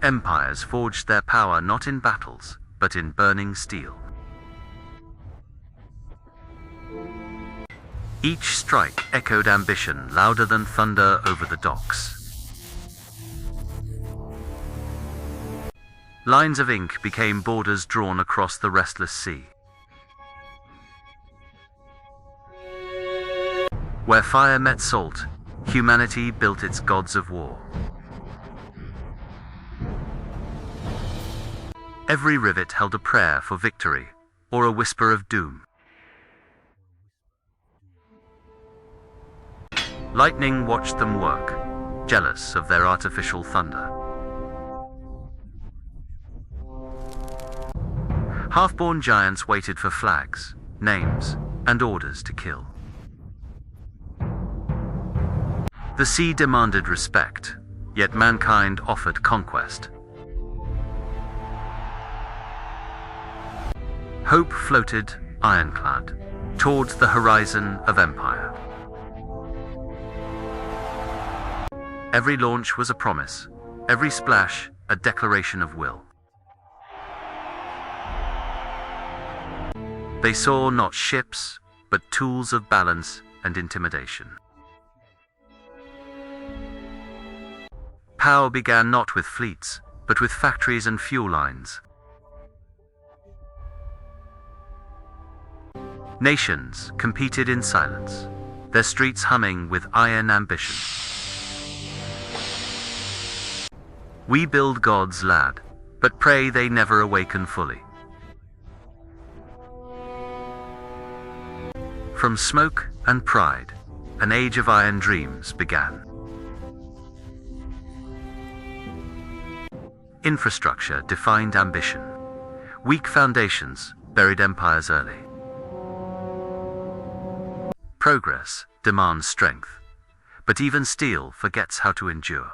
Empires forged their power not in battles, but in burning steel. Each strike echoed ambition louder than thunder over the docks. Lines of ink became borders drawn across the restless sea. Where fire met salt, humanity built its gods of war. Every rivet held a prayer for victory, or a whisper of doom. Lightning watched them work, jealous of their artificial thunder. Half-born giants waited for flags, names, and orders to kill. The sea demanded respect, yet mankind offered conquest. Hope floated, ironclad, towards the horizon of empire. Every launch was a promise, every splash a declaration of will. They saw not ships, but tools of balance and intimidation. Power began not with fleets, but with factories and fuel lines. Nations competed in silence, their streets humming with iron ambition. We build gods, lad, but pray they never awaken fully. From smoke and pride, an age of iron dreams began. Infrastructure defined ambition. Weak foundations buried empires early. Progress demands strength, but even steel forgets how to endure.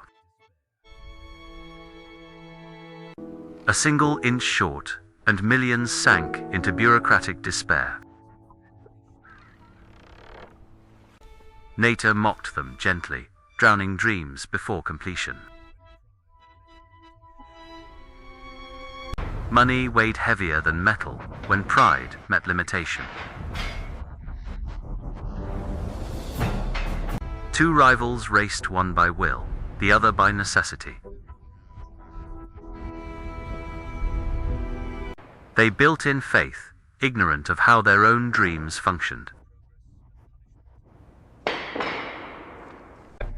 A single inch short, and millions sank into bureaucratic despair. Nature mocked them gently, drowning dreams before completion. Money weighed heavier than metal when pride met limitation. Two rivals raced, one by will, the other by necessity. They built in faith, ignorant of how their own dreams functioned.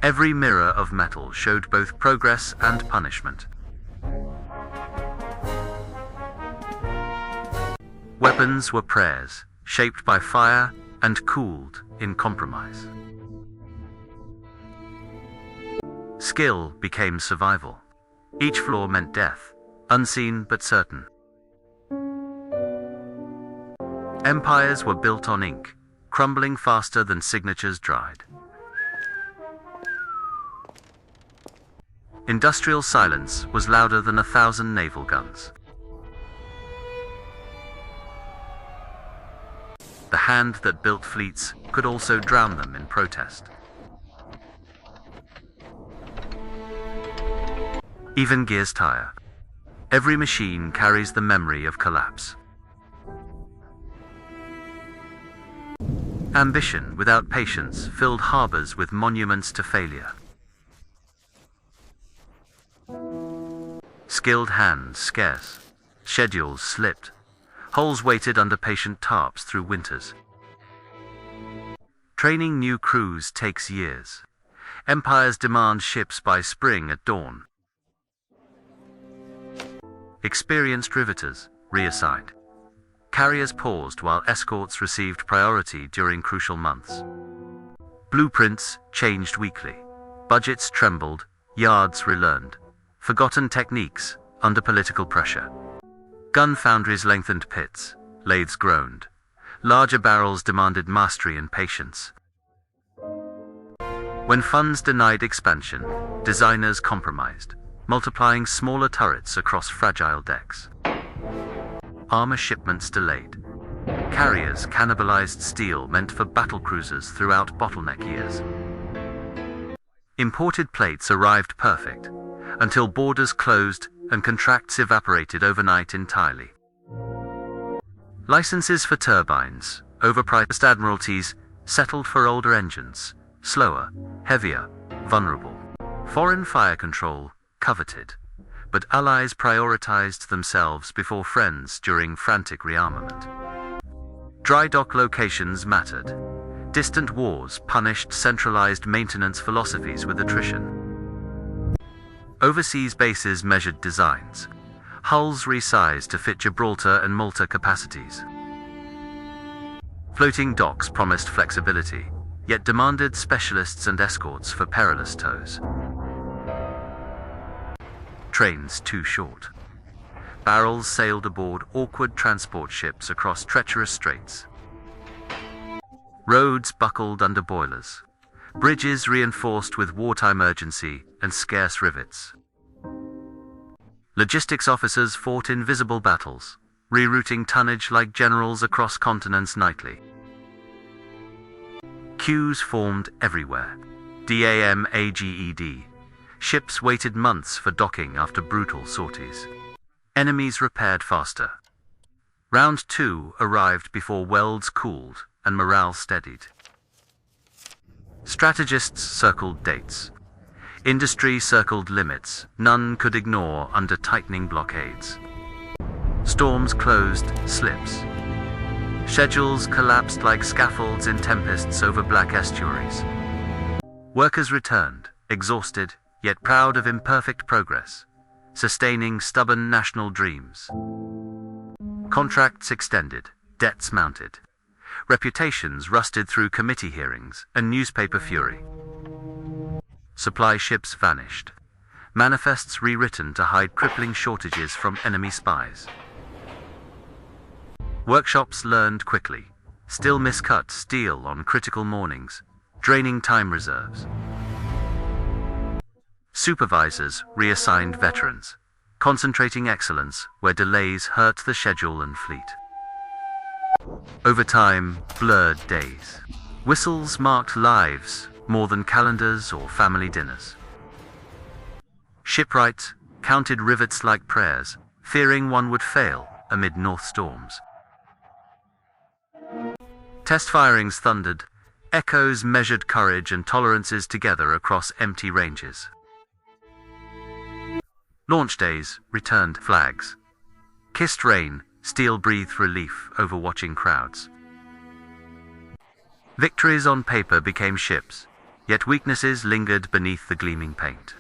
Every mirror of metal showed both progress and punishment. Weapons were prayers, shaped by fire and cooled in compromise. Skill became survival. Each flaw meant death, unseen but certain. Empires were built on ink, crumbling faster than signatures dried. Industrial silence was louder than 1,000 naval guns. The hand that built fleets could also drown them in protest. Even gears tire. Every machine carries the memory of collapse. Ambition without patience filled harbors with monuments to failure. Skilled hands scarce, schedules slipped, hulls waited under patient tarps through winters. Training new crews takes years. Empires demand ships by spring at dawn. Experienced riveters reassigned. Carriers paused while escorts received priority during crucial months. Blueprints changed weekly. Budgets trembled, yards relearned. Forgotten techniques under political pressure. Gun foundries lengthened pits, lathes groaned. Larger barrels demanded mastery and patience. When funds denied expansion, designers compromised, multiplying smaller turrets across fragile decks. Armor shipments delayed. Carriers cannibalized steel meant for battlecruisers throughout bottleneck years. Imported plates arrived perfect, until borders closed and contracts evaporated overnight entirely. Licenses for turbines, overpriced admiralties, settled for older engines, slower, heavier, vulnerable. Foreign fire control, coveted, but allies prioritized themselves before friends during frantic rearmament. Dry dock locations mattered. Distant wars punished centralized maintenance philosophies with attrition. Overseas bases measured designs. Hulls resized to fit Gibraltar and Malta capacities. Floating docks promised flexibility, yet demanded specialists and escorts for perilous tows. Trains too short. Barrels sailed aboard awkward transport ships across treacherous straits. Roads buckled under boilers. Bridges reinforced with wartime urgency and scarce rivets. Logistics officers fought invisible battles, rerouting tonnage like generals across continents nightly. Queues formed everywhere. DAMAGED. Ships waited months for docking after brutal sorties. Enemies repaired faster. Round 2 arrived before welds cooled and morale steadied. Strategists circled dates. Industry circled limits none could ignore under tightening blockades. Storms closed slips. Schedules collapsed like scaffolds in tempests over black estuaries. Workers returned, exhausted, yet proud of imperfect progress, sustaining stubborn national dreams. Contracts extended, debts mounted. Reputations rusted through committee hearings and newspaper fury. Supply ships vanished. Manifests rewritten to hide crippling shortages from enemy spies. Workshops learned quickly, still miscut steel on critical mornings, draining time reserves. Supervisors reassigned veterans, concentrating excellence where delays hurt the schedule and fleet. Over time, blurred days. Whistles marked lives more than calendars or family dinners. Shipwrights counted rivets like prayers, fearing one would fail amid north storms. Test firings thundered, echoes measured courage and tolerances together across empty ranges. Launch days returned flags. Kissed rain, steel breathed relief over watching crowds. Victories on paper became ships, yet weaknesses lingered beneath the gleaming paint.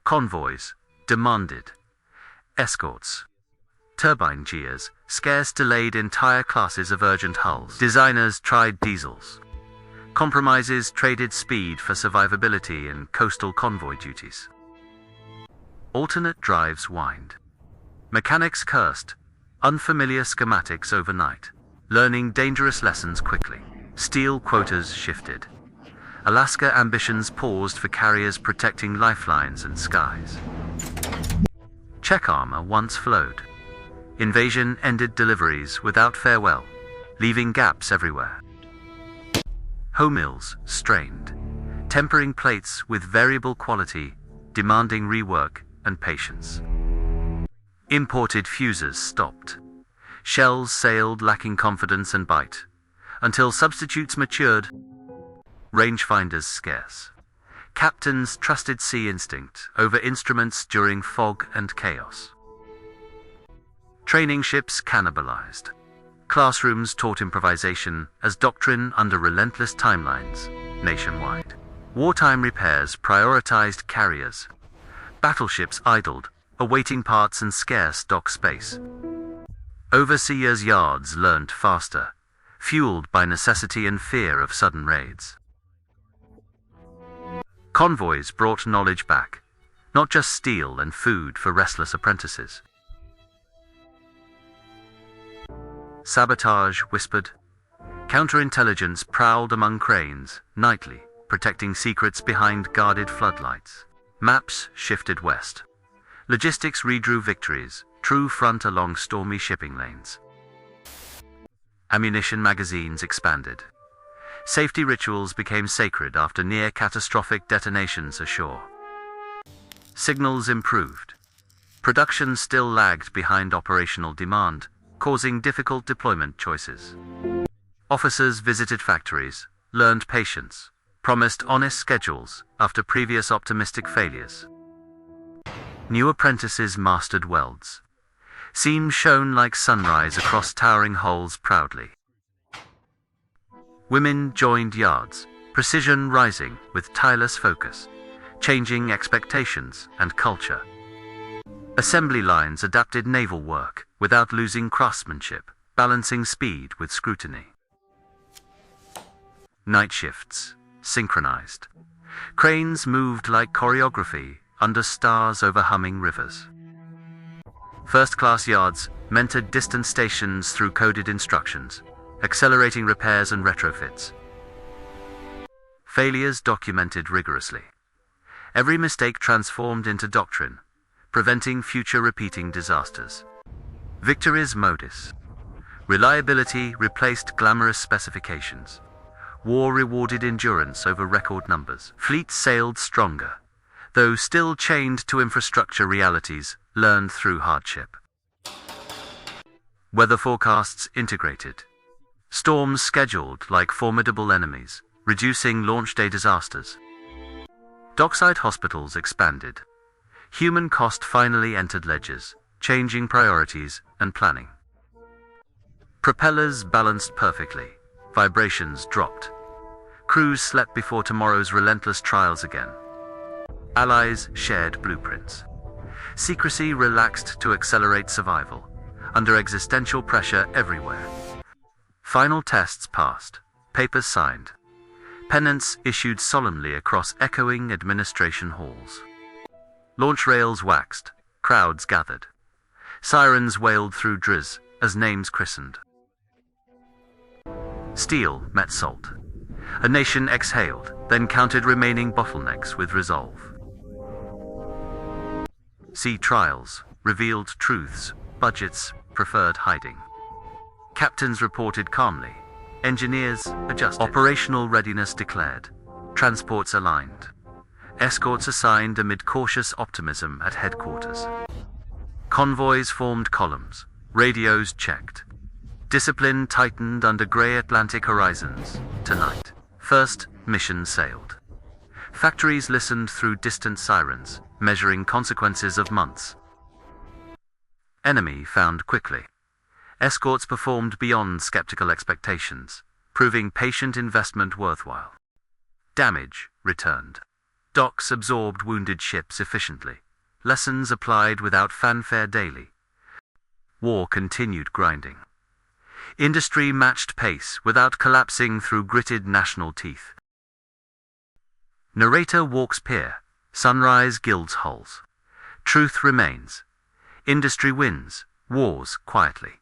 Convoys demanded. Escorts. Turbine gears scarce delayed entire classes of urgent hulls. Designers tried diesels. Compromises traded speed for survivability and coastal convoy duties. Alternate drives whined. Mechanics cursed. Unfamiliar schematics overnight. Learning dangerous lessons quickly. Steel quotas shifted. Alaska ambitions paused for carriers protecting lifelines and skies. Check armor once flowed. Invasion ended deliveries without farewell, leaving gaps everywhere. Hoe mills strained, tempering plates with variable quality, demanding rework and patience. Imported fuses stopped. Shells sailed lacking confidence and bite, until substitutes matured. Rangefinders scarce. Captains trusted sea instinct over instruments during fog and chaos. Training ships cannibalized. Classrooms taught improvisation as doctrine under relentless timelines nationwide. Wartime repairs prioritized carriers. Battleships idled, awaiting parts and scarce dock space. Overseers' yards learned faster, fueled by necessity and fear of sudden raids. Convoys brought knowledge back, not just steel and food for restless apprentices. Sabotage whispered. Counterintelligence prowled among cranes, nightly, protecting secrets behind guarded floodlights. Maps shifted west. Logistics redrew victories, true front along stormy shipping lanes. Ammunition magazines expanded. Safety rituals became sacred after near-catastrophic detonations ashore. Signals improved. Production still lagged behind operational demand, causing difficult deployment choices. Officers visited factories, learned patience, promised honest schedules after previous optimistic failures. New apprentices mastered welds. Seams shone like sunrise across towering hulls proudly. Women joined yards, precision rising with tireless focus, changing expectations and culture. Assembly lines adapted naval work without losing craftsmanship, balancing speed with scrutiny. Night shifts, synchronized. Cranes moved like choreography under stars over humming rivers. First-class yards mentored distant stations through coded instructions, accelerating repairs and retrofits. Failures documented rigorously. Every mistake transformed into doctrine, preventing future repeating disasters. Victories modus. Reliability replaced glamorous specifications. War rewarded endurance over record numbers. Fleets sailed stronger, though still chained to infrastructure realities learned through hardship. Weather forecasts integrated. Storms scheduled like formidable enemies, reducing launch day disasters. Dockside hospitals expanded. Human cost finally entered ledgers, changing priorities and planning. Propellers balanced perfectly. Vibrations dropped. Crews slept before tomorrow's relentless trials again. Allies shared blueprints. Secrecy relaxed to accelerate survival, under existential pressure everywhere. Final tests passed. Papers signed. Pennants issued solemnly across echoing administration halls. Launch rails waxed, crowds gathered. Sirens wailed through Driz as names christened. Steel met salt. A nation exhaled, then counted remaining bottlenecks with resolve. Sea trials revealed truths, budgets preferred hiding. Captains reported calmly. Engineers adjusted. Operational readiness declared. Transports aligned. Escorts assigned amid cautious optimism at headquarters. Convoys formed columns. Radios checked. Discipline tightened under grey Atlantic horizons. Tonight, first mission sailed. Factories listened through distant sirens, measuring consequences of months. Enemy found quickly. Escorts performed beyond skeptical expectations, proving patient investment worthwhile. Damage returned. Docks absorbed wounded ships efficiently. Lessons applied without fanfare daily. War continued grinding. Industry matched pace without collapsing through gritted national teeth. Narrator walks pier. Sunrise gilds hulls. Truth remains. Industry wins. Wars quietly.